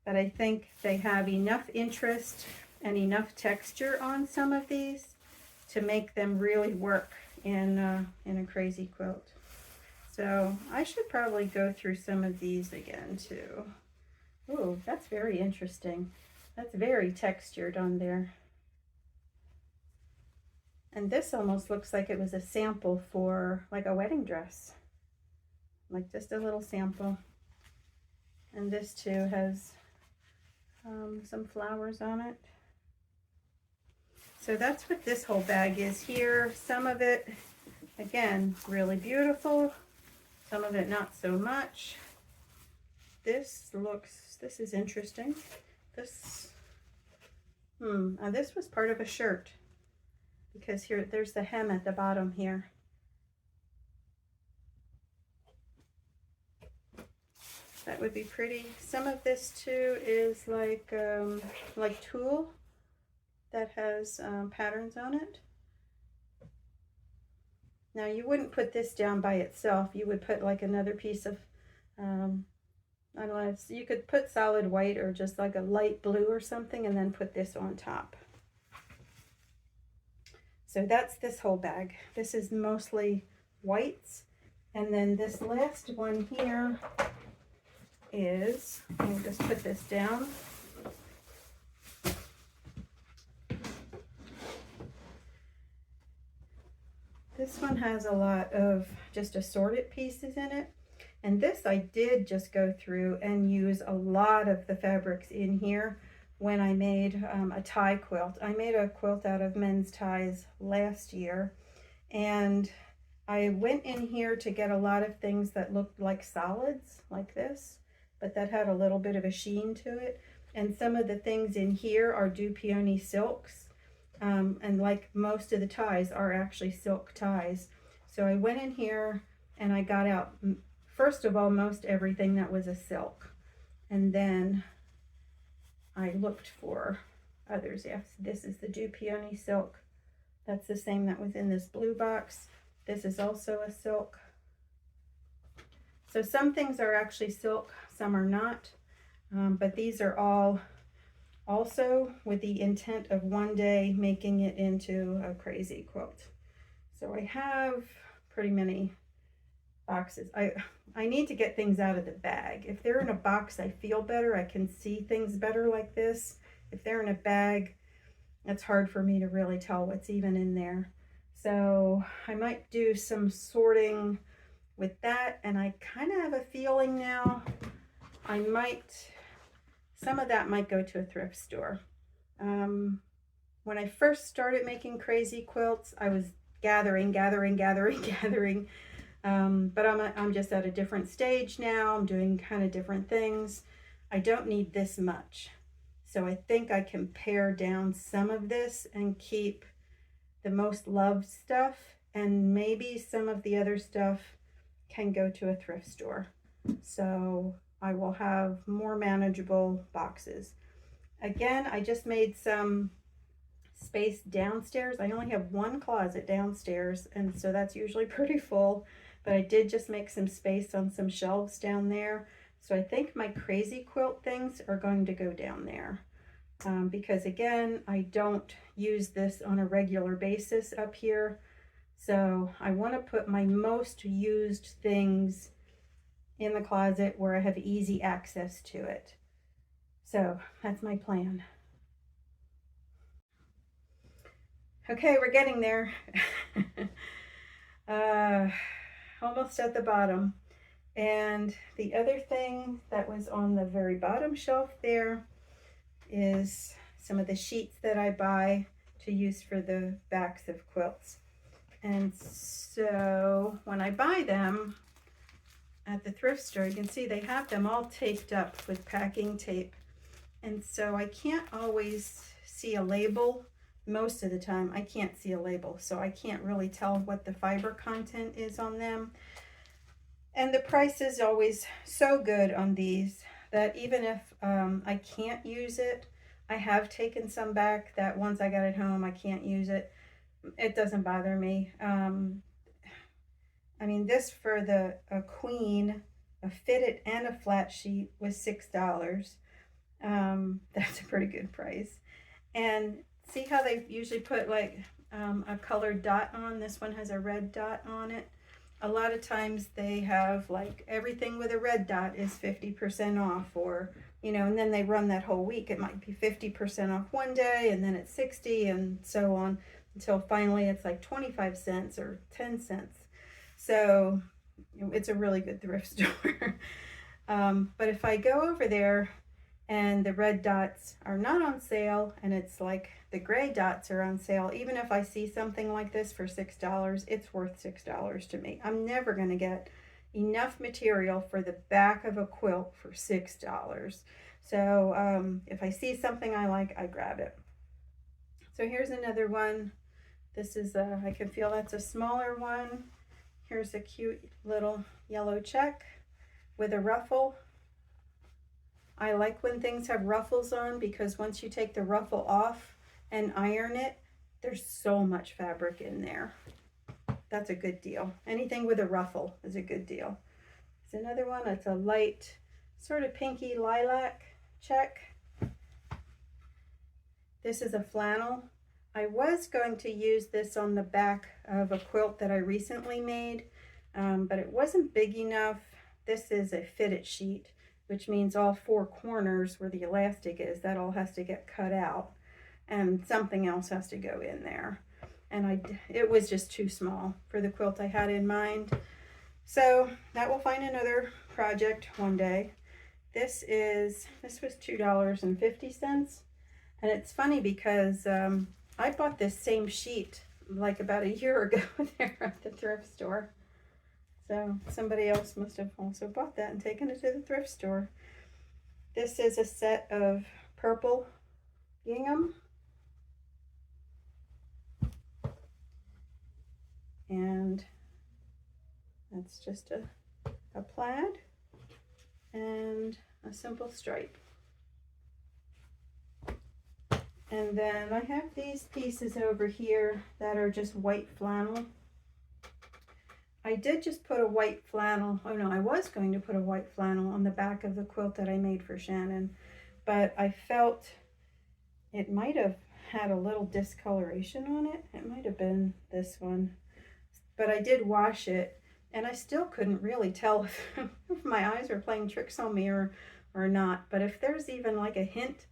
but I think they have enough interest and enough texture on some of these to make them really work in a crazy quilt. So I should probably go through some of these again too. Ooh, that's very interesting. That's very textured on there. And this almost looks like it was a sample for like a wedding dress. Like just a little sample. And this too has some flowers on it. So that's what this whole bag is here. Some of it, again, really beautiful. Some of it not so much. This is interesting. This was part of a shirt, because here, there's the hem at the bottom here. That would be pretty. Some of this too is like tulle that has patterns on it. Now you wouldn't put this down by itself. You would put like another piece of, I don't know, you could put solid white or just like a light blue or something and then put this on top. So that's this whole bag. This is mostly whites. And then this last one here is, I'll just put this down. This one has a lot of just assorted pieces in it. And this I did just go through and use a lot of the fabrics in here when I made a tie quilt. I made a quilt out of men's ties last year, and I went in here to get a lot of things that looked like solids, like this, but that had a little bit of a sheen to it. And some of the things in here are peony silks. And like most of the ties are actually silk ties. So I went in here and I got out, first of all, most everything that was a silk. And then I looked for others. Yes, this is the peony silk. That's the same that was in this blue box. This is also a silk. So some things are actually silk, some are not. But these are all also with the intent of one day making it into a crazy quilt. So I have pretty many boxes. I need to get things out of the bag. If they're in a box, I feel better. I can see things better like this. If they're in a bag, it's hard for me to really tell what's even in there. So I might do some sorting with that, and I kind of have a feeling now some of that might go to a thrift store. When I first started making crazy quilts, I was gathering. But I'm just at a different stage now. I'm doing kind of different things. I don't need this much. So I think I can pare down some of this and keep the most loved stuff, and maybe some of the other stuff can go to a thrift store. So I will have more manageable boxes. Again, I just made some space downstairs. I only have one closet downstairs, and so that's usually pretty full, but I did just make some space on some shelves down there. So I think my crazy quilt things are going to go down there. Because again, I don't use this on a regular basis up here. So I want to put my most used things in the closet where I have easy access to it. So that's my plan. Okay, we're getting there. Almost at the bottom. And the other thing that was on the very bottom shelf there is some of the sheets that I buy to use for the backs of quilts. And so when I buy them at the thrift store, you can see they have them all taped up with packing tape. And so I can't always see a label. Most of the time I can't see a label, so I can't really tell what the fiber content is on them. And the price is always so good on these that even if I can't use it, I have taken some back that once I got it home I can't use it. It doesn't bother me. I mean, this for a queen, a fitted and a flat sheet was $6. That's a pretty good price. And see how they usually put like a colored dot on? This one has a red dot on it. A lot of times they have like everything with a red dot is 50% off, or you know, and then they run that whole week. It might be 50% off one day and then it's 60 and so on until finally it's like 25 cents or 10 cents. So it's a really good thrift store. But if I go over there and the red dots are not on sale and it's like the gray dots are on sale, even if I see something like this for $6, it's worth $6 to me. I'm never going to get enough material for the back of a quilt for $6. So if I see something I like, I grab it. So here's another one. This is I can feel that's a smaller one. Here's a cute little yellow check with a ruffle. I like when things have ruffles on because once you take the ruffle off and iron it, there's so much fabric in there. That's a good deal. Anything with a ruffle is a good deal. There's another one. It's a light sort of pinky lilac check. This is a flannel. I was going to use this on the back of a quilt that I recently made, but it wasn't big enough. This is a fitted sheet, which means all four corners where the elastic is, that all has to get cut out and something else has to go in there. And it was just too small for the quilt I had in mind. So that will find another project one day. This was $2.50. And it's funny because I bought this same sheet like about a year ago there at the thrift store. So somebody else must have also bought that and taken it to the thrift store. This is a set of purple gingham. And that's just a plaid and a simple stripe. And then I have these pieces over here that are just white flannel. I did just put a white flannel, oh no, I was going to put a white flannel on the back of the quilt that I made for Shannon, but I felt it might have had a little discoloration on it. It might have been this one, but I did wash it and I still couldn't really tell if my eyes were playing tricks on me or not. But if there's even like a hint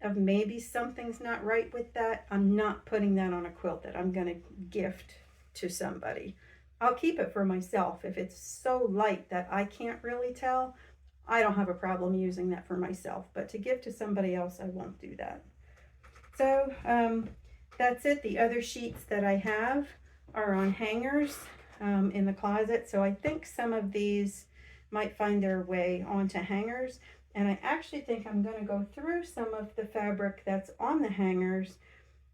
of maybe something's not right with that, I'm not putting that on a quilt that I'm gonna gift to somebody. I'll keep it for myself. If it's so light that I can't really tell, I don't have a problem using that for myself, but to give to somebody else, I won't do that. So that's it. The other sheets that I have are on hangers in the closet. So I think some of these might find their way onto hangers. And I actually think I'm going to go through some of the fabric that's on the hangers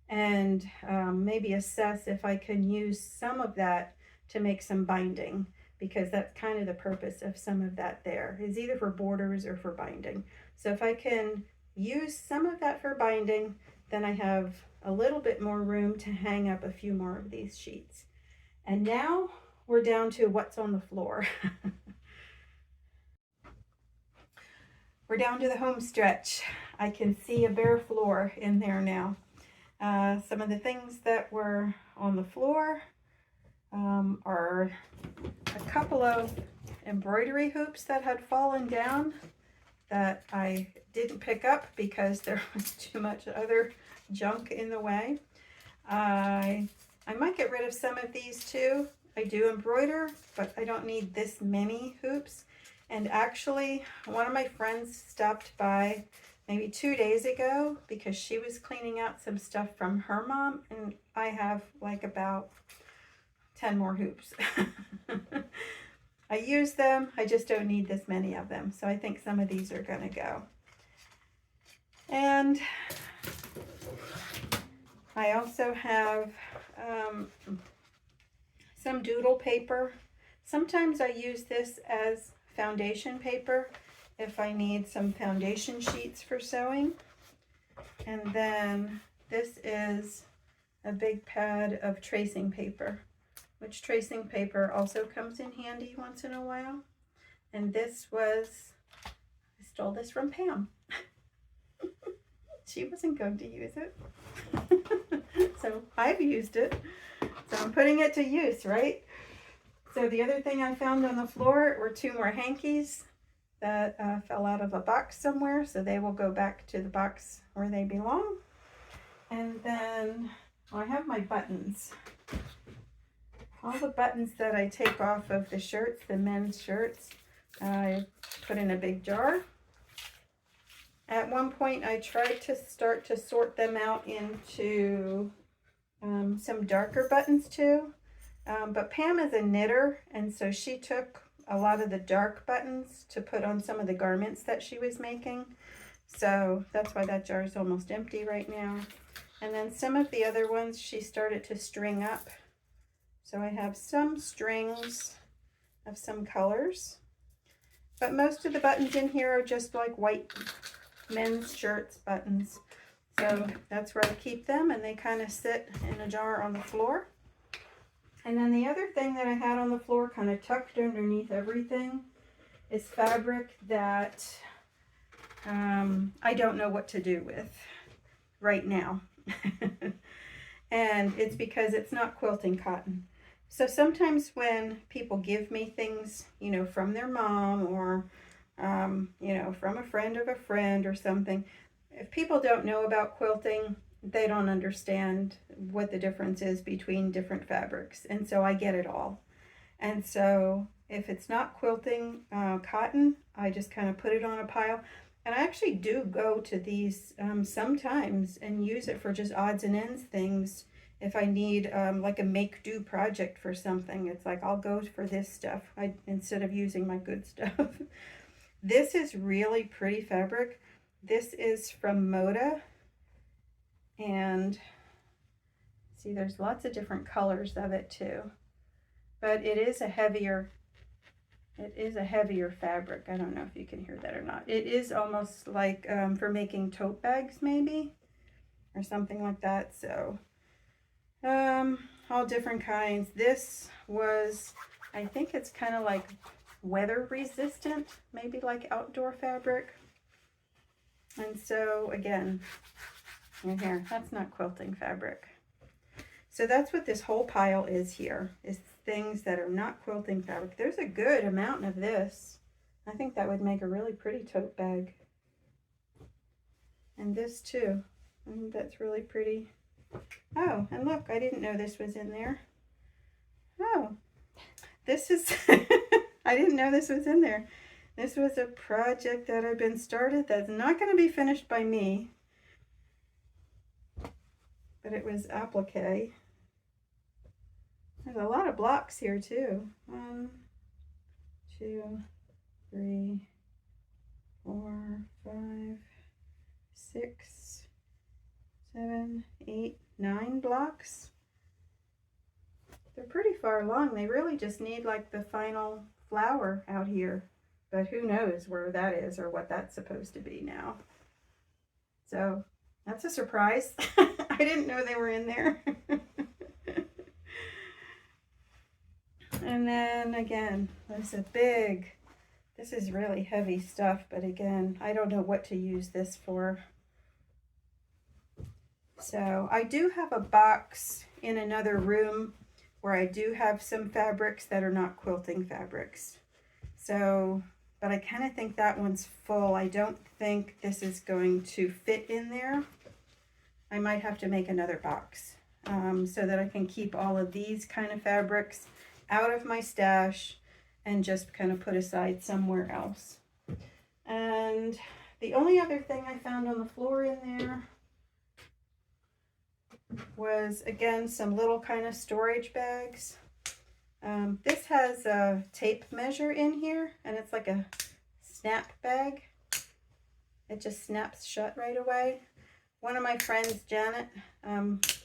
and maybe assess if I can use some of that to make some binding, because that's kind of the purpose of some of that there, is either for borders or for binding. So if I can use some of that for binding, then I have a little bit more room to hang up a few more of these sheets. And now we're down to what's on the floor. We're down to the home stretch. I can see a bare floor in there now. Some of the things that were on the floor are a couple of embroidery hoops that had fallen down that I didn't pick up because there was too much other junk in the way. I might get rid of some of these too. I do embroider, but I don't need this many hoops. And actually, one of my friends stopped by maybe 2 days ago because she was cleaning out some stuff from her mom, and I have like about 10 more hoops. I use them, I just don't need this many of them. So I think some of these are gonna go. And I also have some doodle paper. Sometimes I use this as foundation paper if I need some foundation sheets for sewing. And then this is a big pad of tracing paper, which tracing paper also comes in handy once in a while. And this was, I stole this from Pam. She wasn't going to use it. So I've used it. So I'm putting it to use, right? So the other thing I found on the floor were 2 more hankies that fell out of a box somewhere. So they will go back to the box where they belong. And then I have my buttons. All the buttons that I take off of the shirts, the men's shirts, I put in a big jar. At one point I tried to start to sort them out into some darker buttons too. But Pam is a knitter, and so she took a lot of the dark buttons to put on some of the garments that she was making. So that's why that jar is almost empty right now. And then some of the other ones she started to string up. So I have some strings of some colors. But most of the buttons in here are just like white men's shirts buttons. So that's where I keep them, and they kind of sit in a jar on the floor. And then the other thing that I had on the floor, kind of tucked underneath everything, is fabric that I don't know what to do with right now. And it's because it's not quilting cotton. So sometimes when people give me things, you know, from their mom or, you know, from a friend of a friend or something, if people don't know about quilting, they don't understand what the difference is between different fabrics. And so I get it all. And so if it's not quilting cotton, I just kind of put it on a pile. And I actually do go to these sometimes and use it for just odds and ends things. If I need like a make-do project for something, it's like I'll go for this stuff instead of using my good stuff. This is really pretty fabric. This is from Moda. And see, there's lots of different colors of it too. But it is a heavier fabric. I don't know if you can hear that or not. It is almost like for making tote bags maybe, or something like that. So all different kinds. This was, I think it's kind of like weather resistant, maybe like outdoor fabric. And so again, right here, that's not quilting fabric. So that's what this whole pile is here, is things that are not quilting fabric. There's a good amount of this. I think that would make a really pretty tote bag. And this too. I think that's really pretty. Oh, and look, I didn't know this was in there. Oh, this is, I didn't know this was in there. This was a project that had been started that's not going to be finished by me. But it was applique. There's a lot of blocks here too. 1, 2, 3, 4, 5, 6, 7, 8, 9 blocks. They're pretty far along. They really just need like the final flower out here. But who knows where that is or what that's supposed to be now. So that's a surprise. I didn't know they were in there. And then again, this is really heavy stuff, but again, I don't know what to use this for. So I do have a box in another room where I do have some fabrics that are not quilting fabrics. So, but I kind of think that one's full. I don't think this is going to fit in there. I might have to make another box so that I can keep all of these kind of fabrics out of my stash and just kind of put aside somewhere else. And the only other thing I found on the floor in there was, again, some little kind of storage bags. This has a tape measure in here, and it's like a snap bag. It just snaps shut right away. One of my friends, Janet,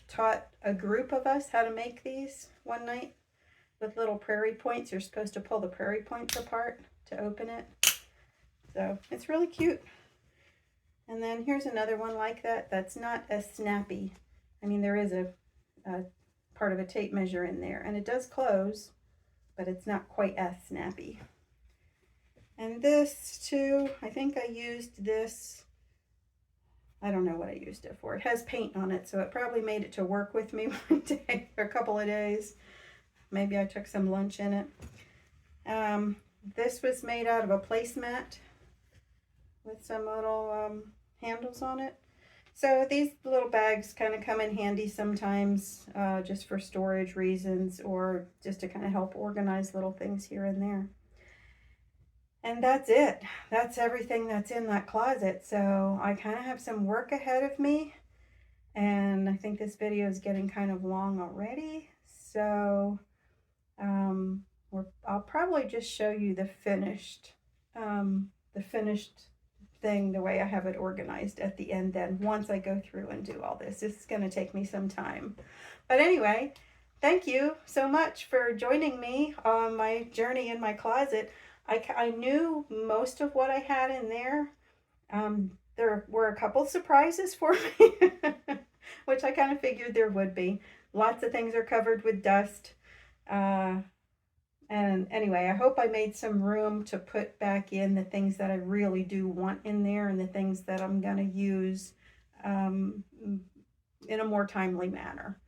taught a group of us how to make these one night with little prairie points. You're supposed to pull the prairie points apart to open it. So it's really cute. And then here's another one like that. That's not as snappy. I mean, there is a part of a tape measure in there, and it does close, but it's not quite as snappy. And this too, I think I used this, I don't know what I used it for. It has paint on it, so it probably made it to work with me one day or a couple of days. Maybe I took some lunch in it. This was made out of a placemat with some little handles on it. So these little bags kind of come in handy sometimes, just for storage reasons or just to kind of help organize little things here and there. And that's it. That's everything that's in that closet. So I kind of have some work ahead of me, and I think this video is getting kind of long already. So I'll probably just show you the finished thing the way I have it organized at the end then, once I go through and do all this. This is going to take me some time. But anyway, thank you so much for joining me on my journey in my closet. I knew most of what I had in there. There were a couple surprises for me, which I kind of figured there would be. Lots of things are covered with dust. And anyway, I hope I made some room to put back in the things that I really do want in there and the things that I'm going to use in a more timely manner.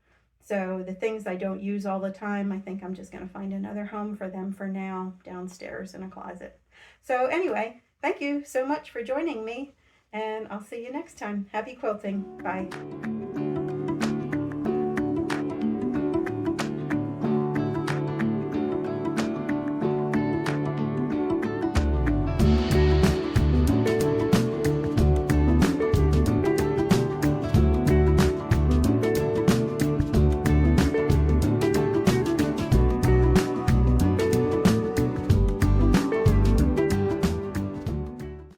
So the things I don't use all the time, I think I'm just going to find another home for them for now, downstairs in a closet. So anyway, thank you so much for joining me, and I'll see you next time. Happy quilting. Bye.